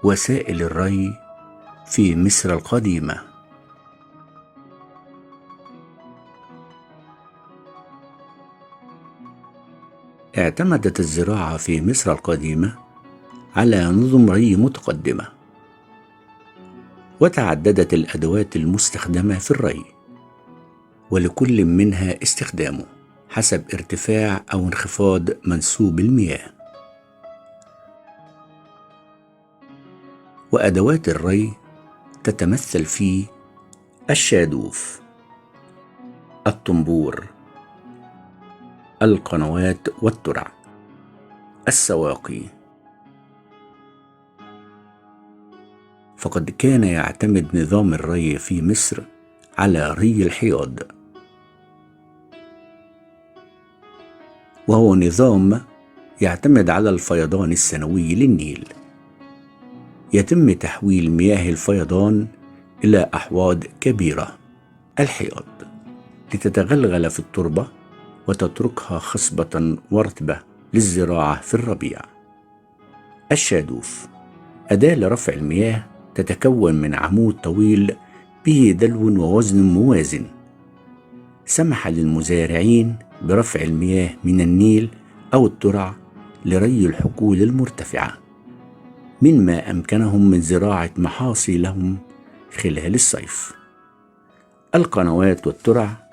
وسائل الري في مصر القديمة. اعتمدت الزراعة في مصر القديمة على نظم ري متقدمة، وتعددت الأدوات المستخدمة في الري، ولكل منها استخدامه حسب ارتفاع أو انخفاض منسوب المياه. وأدوات الري تتمثل في الشادوف، الطنبور، القنوات والترع، السواقي. فقد كان يعتمد نظام الري في مصر على ري الحياض، وهو نظام يعتمد على الفيضان السنوي للنيل. يتم تحويل مياه الفيضان إلى أحواض كبيرة، الحياض، لتتغلغل في التربة وتتركها خصبة ورطبة للزراعة في الربيع. الشادوف أداة لرفع المياه، تتكون من عمود طويل به دلو ووزن موازن، سمح للمزارعين برفع المياه من النيل أو الترع لري الحقول المرتفعة، مما أمكنهم من زراعة محاصيلهم خلال الصيف. القنوات والترع،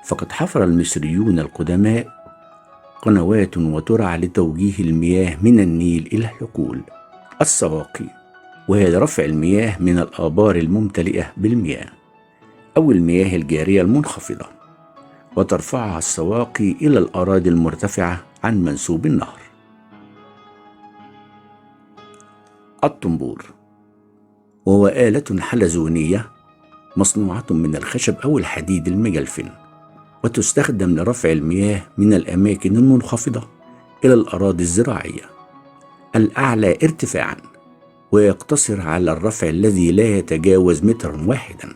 فقد حفر المصريون القدماء قنوات وترع لتوجيه المياه من النيل إلى الحقول. السواقي، وهي لرفع المياه من الآبار الممتلئة بالمياه أو المياه الجارية المنخفضة، وترفعها السواقي إلى الأراضي المرتفعة عن منسوب النهر. الطنبور، وهو آلة حلزونية مصنوعة من الخشب أو الحديد المجلفن، وتستخدم لرفع المياه من الأماكن المنخفضة إلى الأراضي الزراعية الأعلى ارتفاعاً، ويقتصر على الرفع الذي لا يتجاوز متراً واحداً.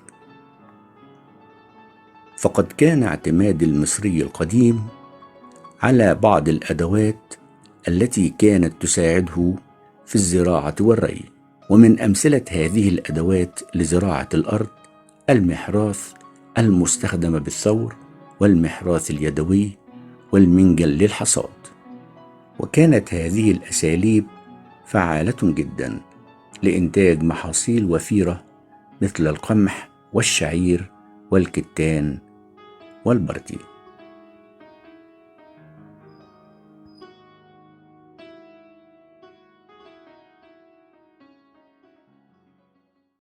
فقد كان اعتماد المصري القديم على بعض الأدوات التي كانت تساعده في الزراعة والري، ومن أمثلة هذه الأدوات لزراعة الأرض المحراث المستخدم بالثور، والمحراث اليدوي، والمنجل للحصاد. وكانت هذه الأساليب فعالة جدا لإنتاج محاصيل وفيرة مثل القمح والشعير والكتان والبردي.